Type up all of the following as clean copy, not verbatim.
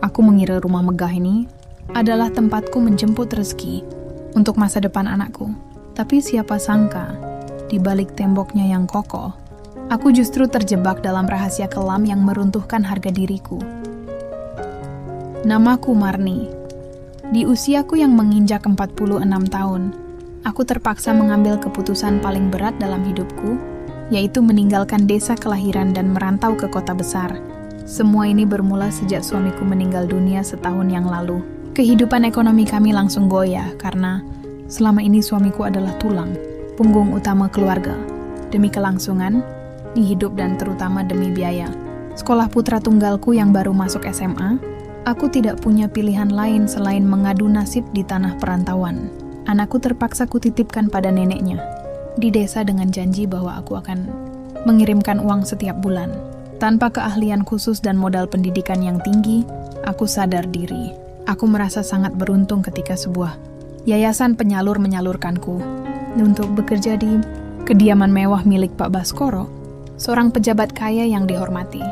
Aku mengira rumah megah ini adalah tempatku menjemput rezeki untuk masa depan anakku. Tapi siapa sangka, di balik temboknya yang kokoh, aku justru terjebak dalam rahasia kelam yang meruntuhkan harga diriku. Namaku Marni. Di usiaku yang menginjak 46 tahun, aku terpaksa mengambil keputusan paling berat dalam hidupku, yaitu meninggalkan desa kelahiran dan merantau ke kota besar. Semua ini bermula sejak suamiku meninggal dunia setahun yang lalu. Kehidupan ekonomi kami langsung goyah karena selama ini suamiku adalah tulang punggung utama keluarga. Demi kelangsungan di hidup dan terutama demi biaya sekolah putra tunggalku yang baru masuk SMA, aku tidak punya pilihan lain selain mengadu nasib di tanah perantauan. Anakku terpaksa kutitipkan pada neneknya di desa dengan janji bahwa aku akan mengirimkan uang setiap bulan. Tanpa keahlian khusus dan modal pendidikan yang tinggi, aku sadar diri. Aku merasa sangat beruntung ketika sebuah yayasan penyalur menyalurkanku untuk bekerja di kediaman mewah milik Pak Baskoro, seorang pejabat kaya yang dihormati.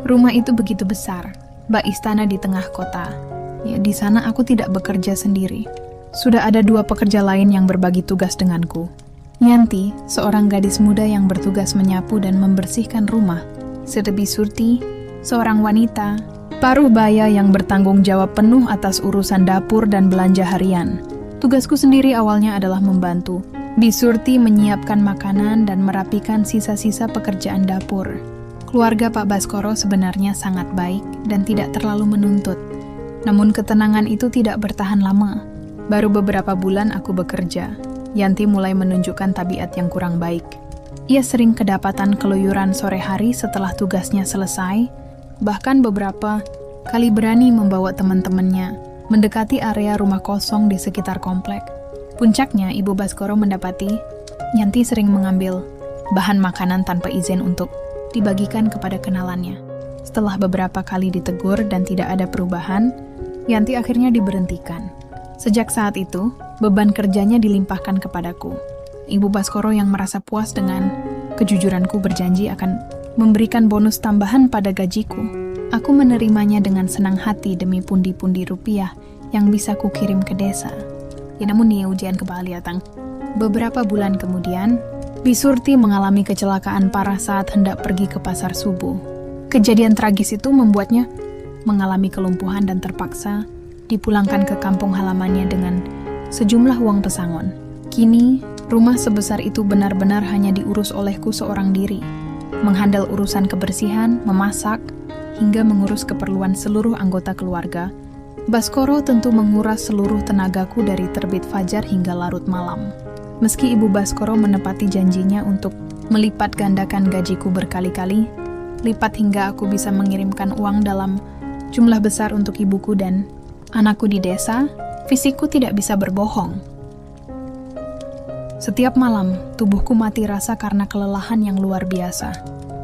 Rumah itu begitu besar, bak istana di tengah kota. Ya, di sana aku tidak bekerja sendiri. Sudah ada 2 pekerja lain yang berbagi tugas denganku. Yanti, seorang gadis muda yang bertugas menyapu dan membersihkan rumah. Serbi Surti, seorang wanita paruh baya yang bertanggung jawab penuh atas urusan dapur dan belanja harian. Tugasku sendiri awalnya adalah membantu Bi Surti menyiapkan makanan dan merapikan sisa-sisa pekerjaan dapur. Keluarga Pak Baskoro sebenarnya sangat baik dan tidak terlalu menuntut. Namun ketenangan itu tidak bertahan lama. Baru beberapa bulan aku bekerja, Yanti mulai menunjukkan tabiat yang kurang baik. Ia sering kedapatan keluyuran sore hari setelah tugasnya selesai, bahkan beberapa kali berani membawa teman-temannya mendekati area rumah kosong di sekitar komplek. Puncaknya, Ibu Baskoro mendapati Yanti sering mengambil bahan makanan tanpa izin untuk dibagikan kepada kenalannya. Setelah beberapa kali ditegur dan tidak ada perubahan, Yanti akhirnya diberhentikan. Sejak saat itu, beban kerjanya dilimpahkan kepadaku. Ibu Baskoro yang merasa puas dengan kejujuranku berjanji akan memberikan bonus tambahan pada gajiku. Aku menerimanya dengan senang hati demi pundi-pundi rupiah yang bisa kukirim ke desa. Ya, namun nih ujian kembali datang. Beberapa bulan kemudian, Bi Surti mengalami kecelakaan parah saat hendak pergi ke pasar subuh. Kejadian tragis itu membuatnya mengalami kelumpuhan dan terpaksa dipulangkan ke kampung halamannya dengan sejumlah uang pesangon. Kini, rumah sebesar itu benar-benar hanya diurus olehku seorang diri. Menghandle urusan kebersihan, memasak, hingga mengurus keperluan seluruh anggota keluarga. Baskoro tentu menguras seluruh tenagaku dari terbit fajar hingga larut malam. Meski Ibu Baskoro menepati janjinya untuk melipat gandakan gajiku berkali-kali, lipat hingga aku bisa mengirimkan uang dalam jumlah besar untuk ibuku dan anakku di desa, fisikku tidak bisa berbohong. Setiap malam, tubuhku mati rasa karena kelelahan yang luar biasa.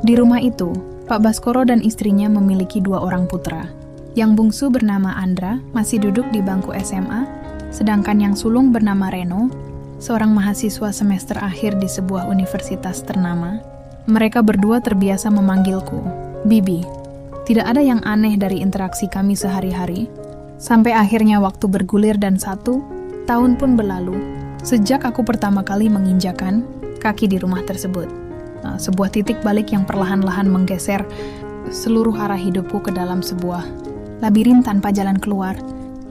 Di rumah itu, Pak Baskoro dan istrinya memiliki 2 orang putra. Yang bungsu bernama Andra, masih duduk di bangku SMA, sedangkan yang sulung bernama Reno, seorang mahasiswa semester akhir di sebuah universitas ternama. Mereka berdua terbiasa memanggilku Bibi. Tidak ada yang aneh dari interaksi kami sehari-hari, sampai akhirnya waktu bergulir dan 1 tahun pun berlalu sejak aku pertama kali menginjakan kaki di rumah tersebut. Sebuah titik balik yang perlahan-lahan menggeser seluruh arah hidupku ke dalam sebuah labirin tanpa jalan keluar.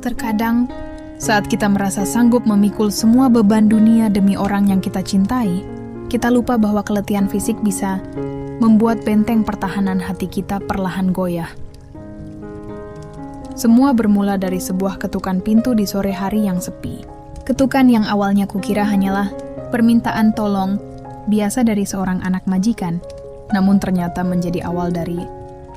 Terkadang, saat kita merasa sanggup memikul semua beban dunia demi orang yang kita cintai, kita lupa bahwa keletihan fisik bisa membuat benteng pertahanan hati kita perlahan goyah. Semua bermula dari sebuah ketukan pintu di sore hari yang sepi. Ketukan yang awalnya kukira hanyalah permintaan tolong biasa dari seorang anak majikan, namun ternyata menjadi awal dari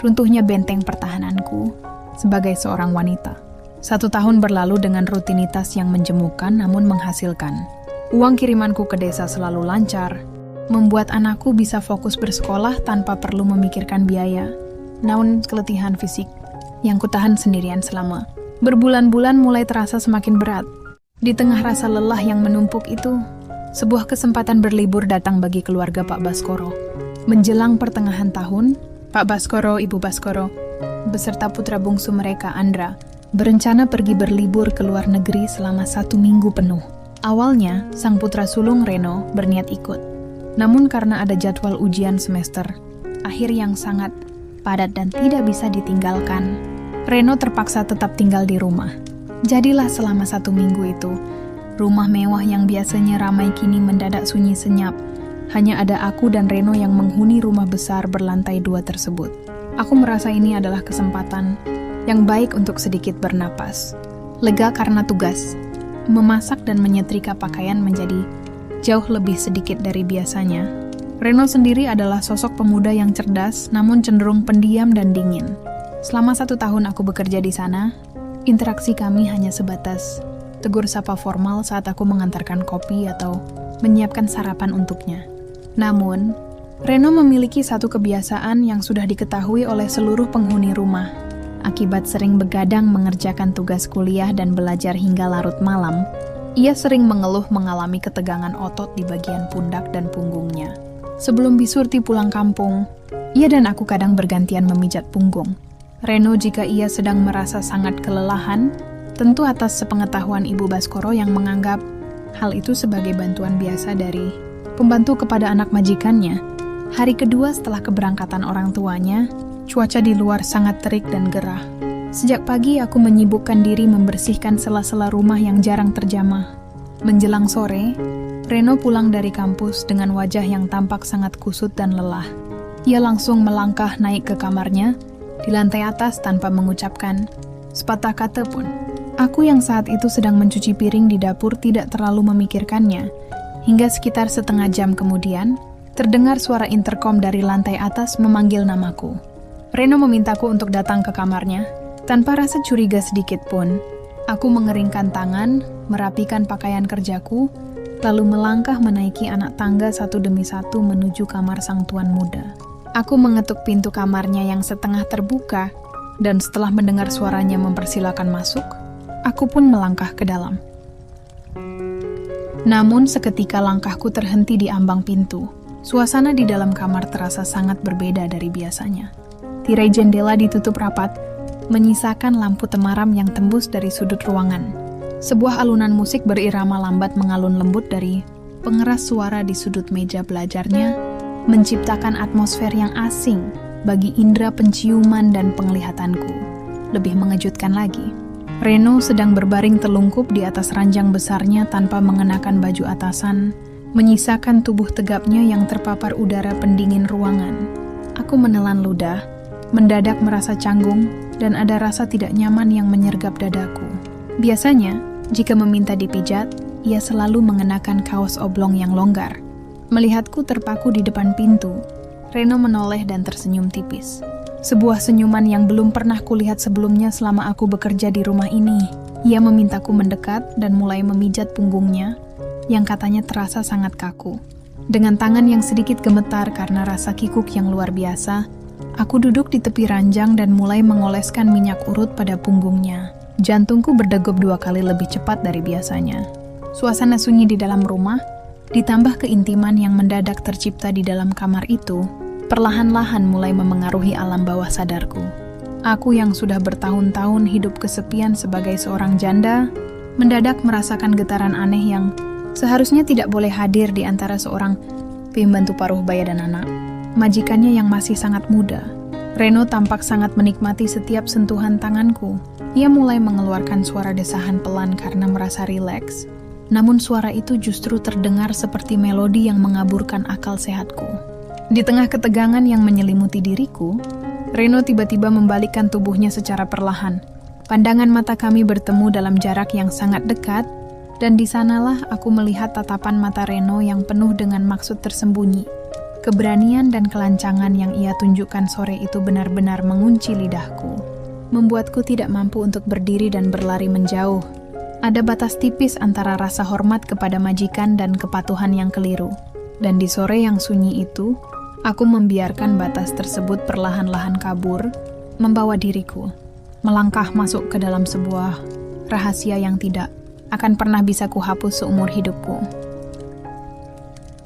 runtuhnya benteng pertahananku sebagai seorang wanita. 1 tahun berlalu dengan rutinitas yang menjemukan namun menghasilkan. Uang kirimanku ke desa selalu lancar, membuat anakku bisa fokus bersekolah tanpa perlu memikirkan biaya. Namun keletihan fisik yang kutahan sendirian selama berbulan-bulan mulai terasa semakin berat. Di tengah rasa lelah yang menumpuk itu, sebuah kesempatan berlibur datang bagi keluarga Pak Baskoro. Menjelang pertengahan tahun, Pak Baskoro, Ibu Baskoro, beserta putra bungsu mereka, Andra, berencana pergi berlibur ke luar negeri selama 1 minggu penuh. Awalnya, sang putra sulung Reno berniat ikut. Namun karena ada jadwal ujian semester akhir yang sangat padat dan tidak bisa ditinggalkan, Reno terpaksa tetap tinggal di rumah. Jadilah selama 1 minggu itu, rumah mewah yang biasanya ramai kini mendadak sunyi senyap. Hanya ada aku dan Reno yang menghuni rumah besar berlantai 2 tersebut. Aku merasa ini adalah kesempatan yang baik untuk sedikit bernapas. Lega karena tugas memasak dan menyetrika pakaian menjadi jauh lebih sedikit dari biasanya. Reno sendiri adalah sosok pemuda yang cerdas namun cenderung pendiam dan dingin. Selama 1 tahun aku bekerja di sana, interaksi kami hanya sebatas tegur sapa formal saat aku mengantarkan kopi atau menyiapkan sarapan untuknya. Namun, Reno memiliki satu kebiasaan yang sudah diketahui oleh seluruh penghuni rumah. Akibat sering begadang mengerjakan tugas kuliah dan belajar hingga larut malam, ia sering mengeluh mengalami ketegangan otot di bagian pundak dan punggungnya. Sebelum Bisurti pulang kampung, ia dan aku kadang bergantian memijat punggung. Reno jika ia sedang merasa sangat kelelahan, tentu atas sepengetahuan Ibu Baskoro yang menganggap hal itu sebagai bantuan biasa dari pembantu kepada anak majikannya. Hari kedua setelah keberangkatan orang tuanya, cuaca di luar sangat terik dan gerah. Sejak pagi aku menyibukkan diri membersihkan sela-sela rumah yang jarang terjamah. Menjelang sore, Reno pulang dari kampus dengan wajah yang tampak sangat kusut dan lelah. Ia langsung melangkah naik ke kamarnya di lantai atas tanpa mengucapkan sepatah kata pun. Aku yang saat itu sedang mencuci piring di dapur tidak terlalu memikirkannya. Hingga sekitar setengah jam kemudian, terdengar suara interkom dari lantai atas memanggil namaku. Reno memintaku untuk datang ke kamarnya. Tanpa rasa curiga sedikit pun, aku mengeringkan tangan, merapikan pakaian kerjaku, lalu melangkah menaiki anak tangga satu demi satu menuju kamar sang tuan muda. Aku mengetuk pintu kamarnya yang setengah terbuka, dan setelah mendengar suaranya mempersilakan masuk, aku pun melangkah ke dalam. Namun seketika langkahku terhenti di ambang pintu. Suasana di dalam kamar terasa sangat berbeda dari biasanya. Tirai jendela ditutup rapat, menyisakan lampu temaram yang tembus dari sudut ruangan. Sebuah alunan musik berirama lambat mengalun lembut dari pengeras suara di sudut meja belajarnya, menciptakan atmosfer yang asing bagi indera penciuman dan penglihatanku. Lebih mengejutkan lagi, Reno sedang berbaring telungkup di atas ranjang besarnya tanpa mengenakan baju atasan, menyisakan tubuh tegapnya yang terpapar udara pendingin ruangan. Aku menelan ludah, mendadak merasa canggung, dan ada rasa tidak nyaman yang menyergap dadaku. Biasanya, jika meminta dipijat, ia selalu mengenakan kaos oblong yang longgar. Melihatku terpaku di depan pintu, Reno menoleh dan tersenyum tipis. Sebuah senyuman yang belum pernah kulihat sebelumnya selama aku bekerja di rumah ini. Ia memintaku mendekat dan mulai memijat punggungnya, yang katanya terasa sangat kaku. Dengan tangan yang sedikit gemetar karena rasa kikuk yang luar biasa, aku duduk di tepi ranjang dan mulai mengoleskan minyak urut pada punggungnya. Jantungku berdegup 2 kali lebih cepat dari biasanya. Suasana sunyi di dalam rumah, ditambah keintiman yang mendadak tercipta di dalam kamar itu, perlahan-lahan mulai memengaruhi alam bawah sadarku. Aku yang sudah bertahun-tahun hidup kesepian sebagai seorang janda, mendadak merasakan getaran aneh yang seharusnya tidak boleh hadir di antara seorang pembantu paruh baya dan anak. Majikannya yang masih sangat muda. Reno tampak sangat menikmati setiap sentuhan tanganku. Ia mulai mengeluarkan suara desahan pelan karena merasa rileks. Namun suara itu justru terdengar seperti melodi yang mengaburkan akal sehatku. Di tengah ketegangan yang menyelimuti diriku, Reno tiba-tiba membalikkan tubuhnya secara perlahan. Pandangan mata kami bertemu dalam jarak yang sangat dekat, dan di sanalah aku melihat tatapan mata Reno yang penuh dengan maksud tersembunyi. Keberanian dan kelancangan yang ia tunjukkan sore itu benar-benar mengunci lidahku, membuatku tidak mampu untuk berdiri dan berlari menjauh. Ada batas tipis antara rasa hormat kepada majikan dan kepatuhan yang keliru. Dan di sore yang sunyi itu, aku membiarkan batas tersebut perlahan-lahan kabur, membawa diriku, melangkah masuk ke dalam sebuah rahasia yang tidak akan pernah bisa kuhapus seumur hidupku.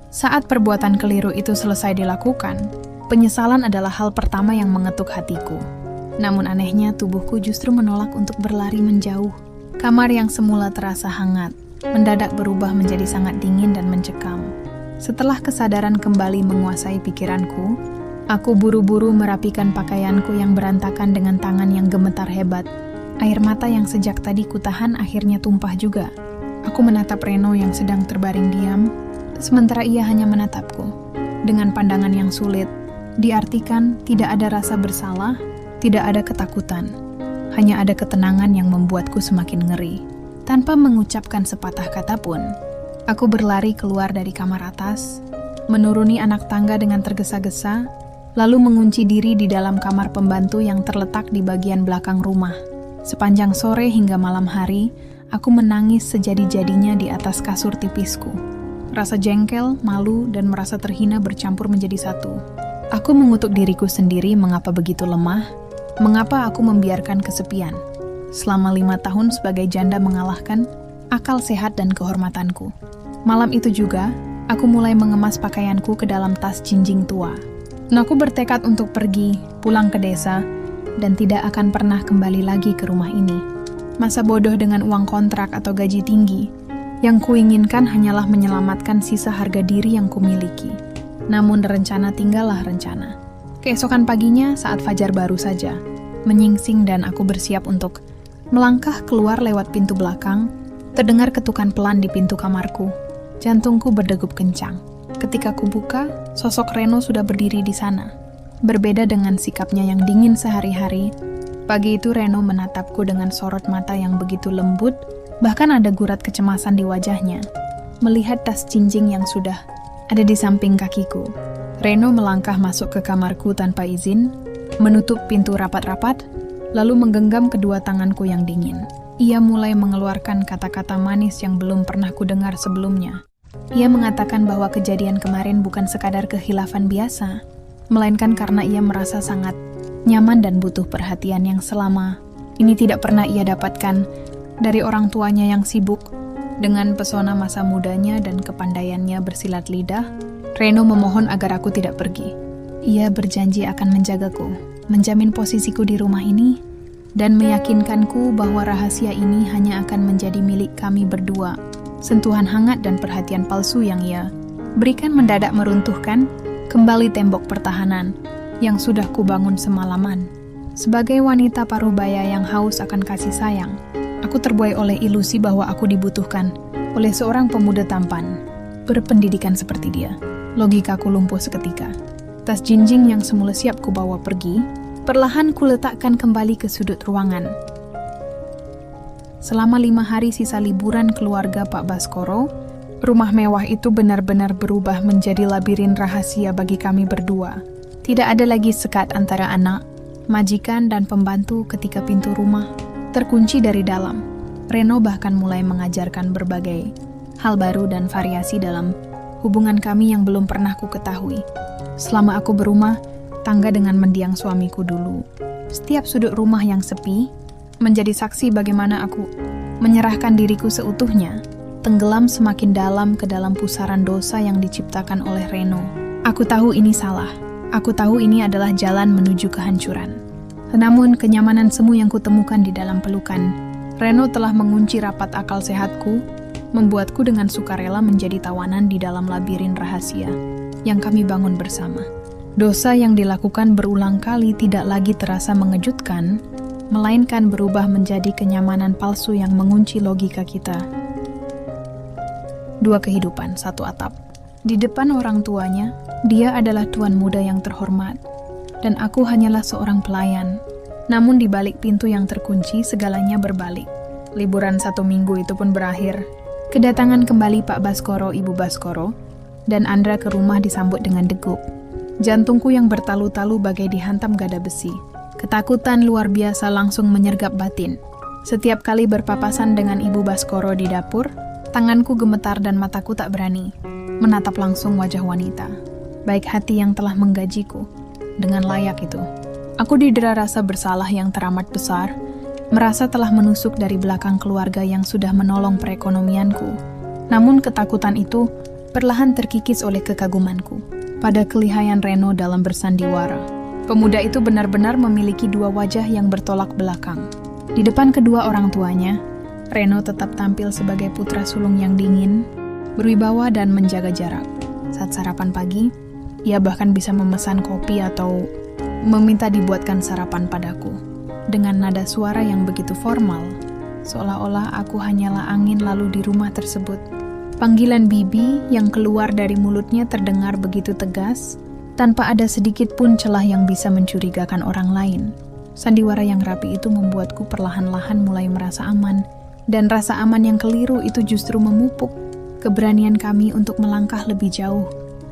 Saat perbuatan keliru itu selesai dilakukan, Penyesalan adalah hal pertama yang mengetuk hatiku. Namun anehnya tubuhku justru menolak untuk berlari menjauh. Kamar yang semula terasa hangat, mendadak berubah menjadi sangat dingin dan mencekam. Setelah kesadaran kembali menguasai pikiranku, aku buru-buru merapikan pakaianku yang berantakan dengan tangan yang gemetar hebat. Air mata yang sejak tadi kutahan akhirnya tumpah juga. Aku menatap Reno yang sedang terbaring diam, sementara ia hanya menatapku. Dengan pandangan yang sulit, diartikan tidak ada rasa bersalah, tidak ada ketakutan. Hanya ada ketenangan yang membuatku semakin ngeri. Tanpa mengucapkan sepatah kata pun, aku berlari keluar dari kamar atas, menuruni anak tangga dengan tergesa-gesa, lalu mengunci diri di dalam kamar pembantu yang terletak di bagian belakang rumah. Sepanjang sore hingga malam hari, aku menangis sejadi-jadinya di atas kasur tipisku. Rasa jengkel, malu, dan merasa terhina bercampur menjadi satu. Aku mengutuk diriku sendiri mengapa begitu lemah, mengapa aku membiarkan kesepian. Selama 5 tahun sebagai janda mengalahkan akal sehat dan kehormatanku. Malam itu juga, aku mulai mengemas pakaianku ke dalam tas jinjing tua. Aku bertekad untuk pergi, pulang ke desa, dan tidak akan pernah kembali lagi ke rumah ini. Masa bodoh dengan uang kontrak atau gaji tinggi, yang kuinginkan hanyalah menyelamatkan sisa harga diri yang kumiliki. Namun rencana tinggallah rencana. Keesokan paginya saat fajar baru saja, menyingsing dan aku bersiap untuk melangkah keluar lewat pintu belakang, terdengar ketukan pelan di pintu kamarku. Jantungku berdegup kencang. Ketika kubuka, sosok Reno sudah berdiri di sana. Berbeda dengan sikapnya yang dingin sehari-hari, pagi itu Reno menatapku dengan sorot mata yang begitu lembut, bahkan ada gurat kecemasan di wajahnya. Melihat tas jinjing yang sudah ada di samping kakiku, Reno melangkah masuk ke kamarku tanpa izin, menutup pintu rapat-rapat, lalu menggenggam kedua tanganku yang dingin. Ia mulai mengeluarkan kata-kata manis yang belum pernah kudengar sebelumnya. Ia mengatakan bahwa kejadian kemarin bukan sekadar kehilafan biasa, melainkan karena ia merasa sangat nyaman dan butuh perhatian yang selama ini tidak pernah ia dapatkan dari orang tuanya yang sibuk. Dengan pesona masa mudanya dan kepandaiannya bersilat lidah, Reno memohon agar aku tidak pergi. Ia berjanji akan menjagaku, menjamin posisiku di rumah ini, dan meyakinkanku bahwa rahasia ini hanya akan menjadi milik kami berdua. Sentuhan hangat dan perhatian palsu yang ia berikan mendadak meruntuhkan kembali tembok pertahanan yang sudah kubangun semalaman. Sebagai wanita parubaya yang haus akan kasih sayang, aku terbuai oleh ilusi bahwa aku dibutuhkan oleh seorang pemuda tampan, berpendidikan seperti dia. Logikaku lumpuh seketika. Tas jinjing yang semula siap kubawa pergi, perlahan kuletakkan kembali ke sudut ruangan. Selama 5 hari sisa liburan keluarga Pak Baskoro, rumah mewah itu benar-benar berubah menjadi labirin rahasia bagi kami berdua. Tidak ada lagi sekat antara anak, majikan, dan pembantu ketika pintu rumah terkunci dari dalam. Reno bahkan mulai mengajarkan berbagai hal baru dan variasi dalam hubungan kami yang belum pernah ku ketahui. Selama aku berumah tangga dengan mendiang suamiku dulu, setiap sudut rumah yang sepi menjadi saksi bagaimana aku menyerahkan diriku seutuhnya, tenggelam semakin dalam ke dalam pusaran dosa yang diciptakan oleh Reno. Aku tahu ini salah. Aku tahu ini adalah jalan menuju kehancuran. Namun kenyamanan semu yang kutemukan di dalam pelukan Reno telah mengunci rapat akal sehatku, membuatku dengan sukarela menjadi tawanan di dalam labirin rahasia yang kami bangun bersama. Dosa yang dilakukan berulang kali tidak lagi terasa mengejutkan, melainkan berubah menjadi kenyamanan palsu yang mengunci logika kita. 2 kehidupan, 1 atap. Di depan orang tuanya, dia adalah tuan muda yang terhormat, dan aku hanyalah seorang pelayan. Namun di balik pintu yang terkunci, segalanya berbalik. Liburan 1 minggu itu pun berakhir. Kedatangan kembali Pak Baskoro, Ibu Baskoro, dan Andra ke rumah disambut dengan degup. Jantungku yang bertalu-talu bagai dihantam gada besi. Ketakutan luar biasa langsung menyergap batin. Setiap kali berpapasan dengan Ibu Baskoro di dapur, tanganku gemetar dan mataku tak berani menatap langsung wajah wanita, baik hati yang telah menggajiku dengan layak itu. Aku didera rasa bersalah yang teramat besar, merasa telah menusuk dari belakang keluarga yang sudah menolong perekonomianku. Namun ketakutan itu perlahan terkikis oleh kekagumanku. pada kelihayan Reno dalam bersandiwara. Pemuda itu benar-benar memiliki dua wajah yang bertolak belakang. Di depan kedua orang tuanya, Reno tetap tampil sebagai putra sulung yang dingin, berwibawa dan menjaga jarak. Saat sarapan pagi, ia bahkan bisa memesan kopi atau meminta dibuatkan sarapan padaku. Dengan nada suara yang begitu formal, seolah-olah aku hanyalah angin lalu di rumah tersebut. Panggilan Bibi yang keluar dari mulutnya terdengar begitu tegas, tanpa ada sedikit pun celah yang bisa mencurigakan orang lain. Sandiwara yang rapi itu membuatku perlahan-lahan mulai merasa aman, dan rasa aman yang keliru itu justru memupuk keberanian kami untuk melangkah lebih jauh.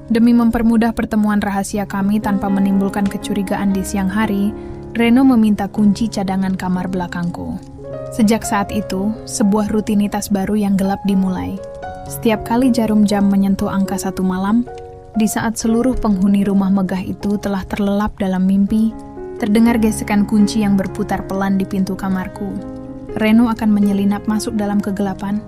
Demi mempermudah pertemuan rahasia kami tanpa menimbulkan kecurigaan di siang hari, Reno meminta kunci cadangan kamar belakangku. Sejak saat itu, sebuah rutinitas baru yang gelap dimulai. Setiap kali jarum jam menyentuh angka 1 malam, di saat seluruh penghuni rumah megah itu telah terlelap dalam mimpi, terdengar gesekan kunci yang berputar pelan di pintu kamarku. Reno akan menyelinap masuk dalam kegelapan,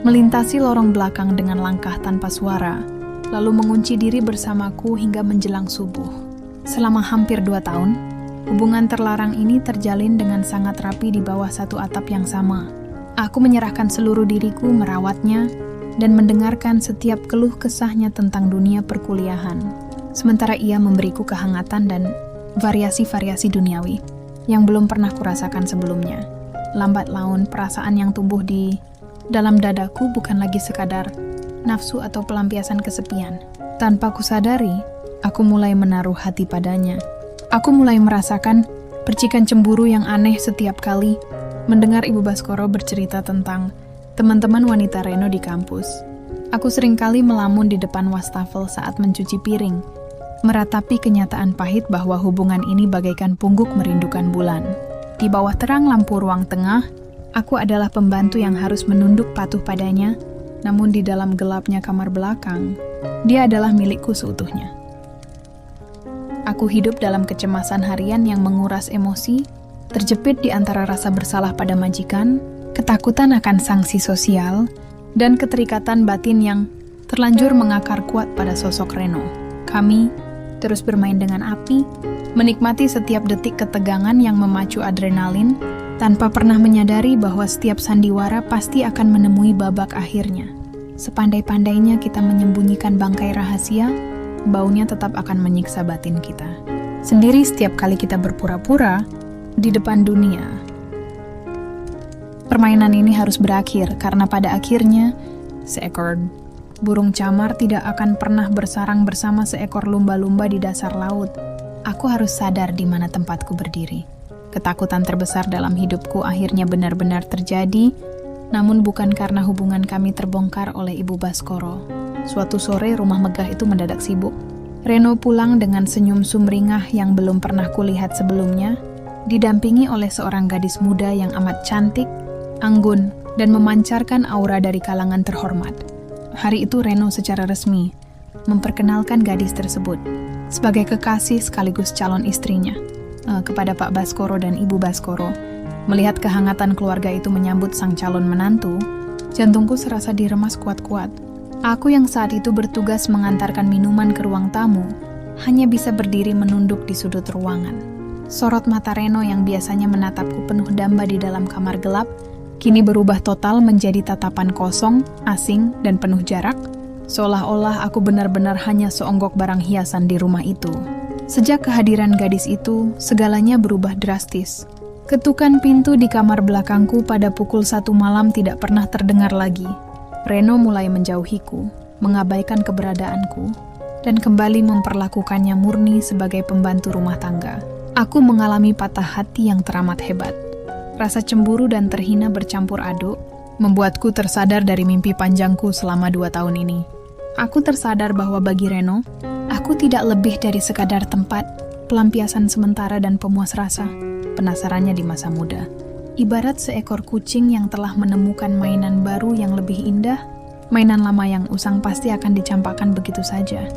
melintasi lorong belakang dengan langkah tanpa suara, lalu mengunci diri bersamaku hingga menjelang subuh. Selama hampir 2 tahun, hubungan terlarang ini terjalin dengan sangat rapi di bawah satu atap yang sama. Aku menyerahkan seluruh diriku merawatnya dan mendengarkan setiap keluh kesahnya tentang dunia perkuliahan. Sementara ia memberiku kehangatan dan variasi-variasi duniawi yang belum pernah kurasakan sebelumnya. Lambat laun, perasaan yang tumbuh di dalam dadaku bukan lagi sekadar nafsu atau pelampiasan kesepian. Tanpa kusadari, aku mulai menaruh hati padanya. Aku mulai merasakan percikan cemburu yang aneh setiap kali mendengar Ibu Baskoro bercerita tentang teman-teman wanita Reno di kampus. Aku seringkali melamun di depan wastafel saat mencuci piring, meratapi kenyataan pahit bahwa hubungan ini bagaikan pungguk merindukan bulan. Di bawah terang lampu ruang tengah, aku adalah pembantu yang harus menunduk patuh padanya, namun di dalam gelapnya kamar belakang, dia adalah milikku seutuhnya. Aku hidup dalam kecemasan harian yang menguras emosi, terjepit di antara rasa bersalah pada majikan, ketakutan akan sanksi sosial, dan keterikatan batin yang terlanjur mengakar kuat pada sosok Reno. Kami terus bermain dengan api, menikmati setiap detik ketegangan yang memacu adrenalin, tanpa pernah menyadari bahwa setiap sandiwara pasti akan menemui babak akhirnya. Sepandai-pandainya kita menyembunyikan bangkai rahasia, baunya tetap akan menyiksa batin kita. Sendiri setiap kali kita berpura-pura di depan dunia. Permainan ini harus berakhir karena pada akhirnya seekor burung camar tidak akan pernah bersarang bersama seekor lumba-lumba di dasar laut. Aku harus sadar di mana tempatku berdiri. Ketakutan terbesar dalam hidupku akhirnya benar-benar terjadi, namun bukan karena hubungan kami terbongkar oleh Ibu Baskoro. Suatu sore rumah megah itu mendadak sibuk. Reno pulang dengan senyum sumringah yang belum pernah kulihat sebelumnya, didampingi oleh seorang gadis muda yang amat cantik, anggun, dan memancarkan aura dari kalangan terhormat. Hari itu Reno secara resmi memperkenalkan gadis tersebut sebagai kekasih sekaligus calon istrinya kepada Pak Baskoro dan Ibu Baskoro. Melihat kehangatan keluarga itu menyambut sang calon menantu, jantungku serasa diremas kuat-kuat. Aku yang saat itu bertugas mengantarkan minuman ke ruang tamu, hanya bisa berdiri menunduk di sudut ruangan. Sorot mata Reno yang biasanya menatapku penuh damba di dalam kamar gelap, kini berubah total menjadi tatapan kosong, asing, dan penuh jarak, seolah-olah aku benar-benar hanya seonggok barang hiasan di rumah itu. Sejak kehadiran gadis itu, segalanya berubah drastis. Ketukan pintu di kamar belakangku pada pukul 1 malam tidak pernah terdengar lagi. Reno mulai menjauhiku, mengabaikan keberadaanku, dan kembali memperlakukannya murni sebagai pembantu rumah tangga. Aku mengalami patah hati yang teramat hebat. Rasa cemburu dan terhina bercampur aduk, membuatku tersadar dari mimpi panjangku selama 2 tahun ini. Aku tersadar bahwa bagi Reno, aku tidak lebih dari sekadar tempat, pelampiasan sementara dan pemuas rasa, penasarannya di masa muda. Ibarat seekor kucing yang telah menemukan mainan baru yang lebih indah, mainan lama yang usang pasti akan dicampakkan begitu saja.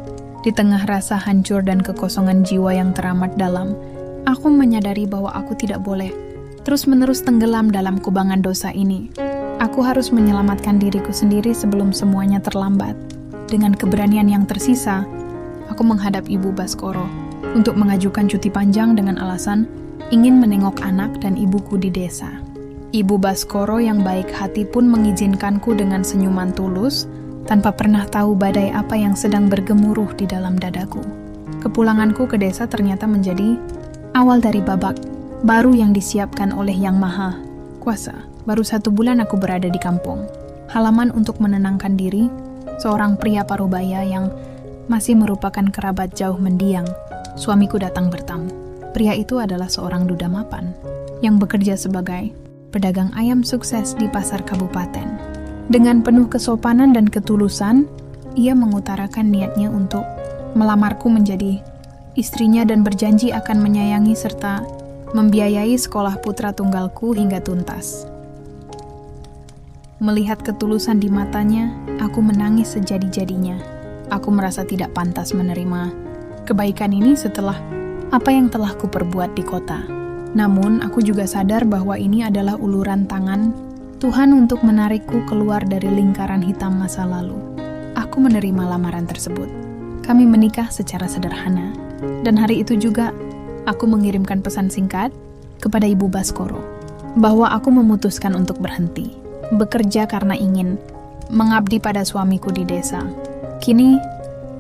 Di tengah rasa hancur dan kekosongan jiwa yang teramat dalam, aku menyadari bahwa aku tidak boleh terus-menerus tenggelam dalam kubangan dosa ini. Aku harus menyelamatkan diriku sendiri sebelum semuanya terlambat. Dengan keberanian yang tersisa, aku menghadap Ibu Baskoro untuk mengajukan cuti panjang dengan alasan ingin menengok anak dan ibuku di desa. Ibu Baskoro yang baik hati pun mengizinkanku dengan senyuman tulus, tanpa pernah tahu badai apa yang sedang bergemuruh di dalam dadaku. Kepulanganku ke desa ternyata menjadi awal dari babak baru yang disiapkan oleh Yang Maha Kuasa. Baru 1 bulan aku berada di kampung halaman untuk menenangkan diri. Seorang pria parubaya yang masih merupakan kerabat jauh mendiang, suamiku datang bertamu. Pria itu adalah seorang duda mapan yang bekerja sebagai pedagang ayam sukses di pasar kabupaten. Dengan penuh kesopanan dan ketulusan, ia mengutarakan niatnya untuk melamarku menjadi istrinya dan berjanji akan menyayangi serta membiayai sekolah putra tunggalku hingga tuntas. Melihat ketulusan di matanya, aku menangis sejadi-jadinya. Aku merasa tidak pantas menerima kebaikan ini setelah apa yang telah kuperbuat di kota. Namun, aku juga sadar bahwa ini adalah uluran tangan Tuhan untuk menarikku keluar dari lingkaran hitam masa lalu. Aku menerima lamaran tersebut. Kami menikah secara sederhana. Dan hari itu juga, aku mengirimkan pesan singkat kepada Ibu Baskoro bahwa aku memutuskan untuk berhenti bekerja karena ingin mengabdi pada suamiku di desa. Kini,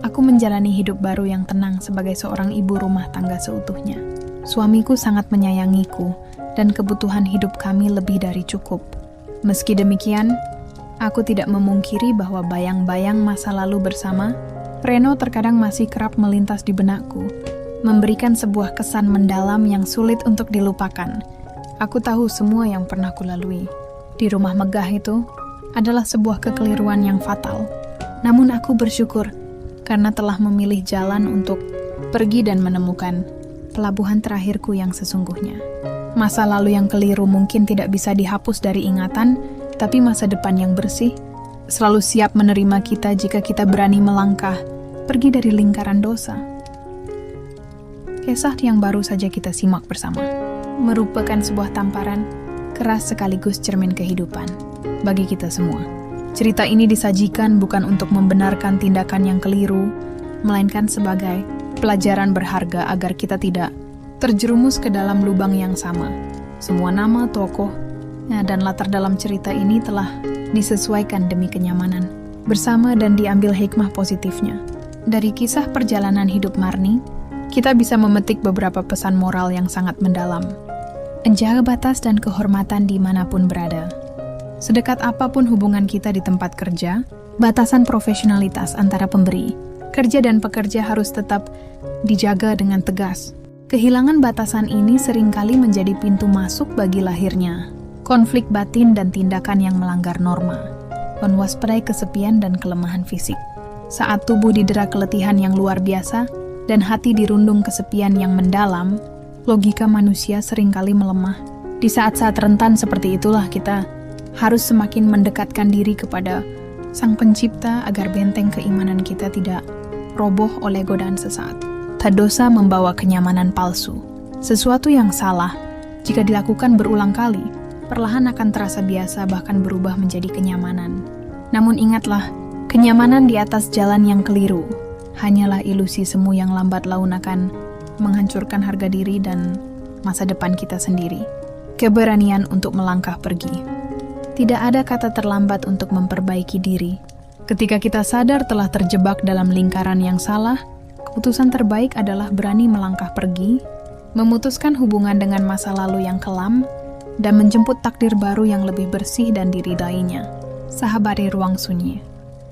aku menjalani hidup baru yang tenang sebagai seorang ibu rumah tangga seutuhnya. Suamiku sangat menyayangiku, dan kebutuhan hidup kami lebih dari cukup. Meski demikian, aku tidak memungkiri bahwa bayang-bayang masa lalu bersama Reno terkadang masih kerap melintas di benakku, memberikan sebuah kesan mendalam yang sulit untuk dilupakan. Aku tahu semua yang pernah kulalui di rumah megah itu adalah sebuah kekeliruan yang fatal. Namun aku bersyukur karena telah memilih jalan untuk pergi dan menemukan pelabuhan terakhirku yang sesungguhnya. Masa lalu yang keliru mungkin tidak bisa dihapus dari ingatan, tapi masa depan yang bersih selalu siap menerima kita jika kita berani melangkah pergi dari lingkaran dosa. Kisah yang baru saja kita simak bersama merupakan sebuah tamparan keras sekaligus cermin kehidupan bagi kita semua. Cerita ini disajikan bukan untuk membenarkan tindakan yang keliru, melainkan sebagai pelajaran berharga agar kita tidak terjerumus ke dalam lubang yang sama. Semua nama, tokoh, dan latar dalam cerita ini telah disesuaikan demi kenyamanan bersama dan diambil hikmah positifnya. Dari kisah perjalanan hidup Marni, kita bisa memetik beberapa pesan moral yang sangat mendalam. Menjaga batas dan kehormatan dimanapun berada. Sedekat apapun hubungan kita di tempat kerja, batasan profesionalitas antara pemberi, kerja dan pekerja harus tetap dijaga dengan tegas. Kehilangan batasan ini seringkali menjadi pintu masuk bagi lahirnya konflik batin dan tindakan yang melanggar norma. Menwaspadai kesepian dan kelemahan fisik. Saat tubuh didera keletihan yang luar biasa dan hati dirundung kesepian yang mendalam, logika manusia seringkali melemah. Di saat-saat rentan seperti itulah kita harus semakin mendekatkan diri kepada Sang Pencipta agar benteng keimanan kita tidak roboh oleh godaan sesaat. Tak dosa membawa kenyamanan palsu. Sesuatu yang salah, jika dilakukan berulang kali, perlahan akan terasa biasa bahkan berubah menjadi kenyamanan. Namun ingatlah, kenyamanan di atas jalan yang keliru hanyalah ilusi semu yang lambat laun akan menghancurkan harga diri dan masa depan kita sendiri. Keberanian untuk melangkah pergi. Tidak ada kata terlambat untuk memperbaiki diri. Ketika kita sadar telah terjebak dalam lingkaran yang salah, keputusan terbaik adalah berani melangkah pergi, memutuskan hubungan dengan masa lalu yang kelam, dan menjemput takdir baru yang lebih bersih dan diridainya. Sahabat Ruang Sunyi,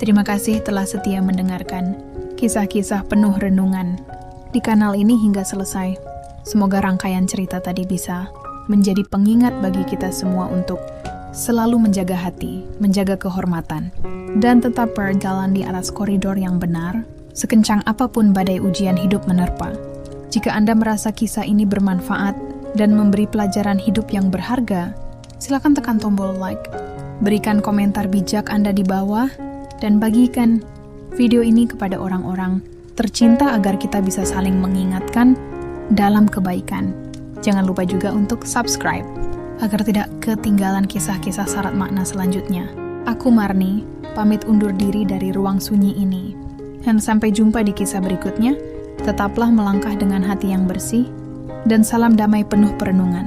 terima kasih telah setia mendengarkan kisah-kisah penuh renungan di kanal ini hingga selesai. Semoga rangkaian cerita tadi bisa menjadi pengingat bagi kita semua untuk selalu menjaga hati, menjaga kehormatan, dan tetap berjalan di atas koridor yang benar, sekencang apapun badai ujian hidup menerpa. Jika Anda merasa kisah ini bermanfaat dan memberi pelajaran hidup yang berharga, silakan tekan tombol like, berikan komentar bijak Anda di bawah, dan bagikan video ini kepada orang-orang tercinta agar kita bisa saling mengingatkan dalam kebaikan. Jangan lupa juga untuk subscribe agar tidak ketinggalan kisah-kisah syarat makna selanjutnya. Aku Marni, pamit undur diri dari ruang sunyi ini. Dan sampai jumpa di kisah berikutnya. Tetaplah melangkah dengan hati yang bersih, dan salam damai penuh perenungan.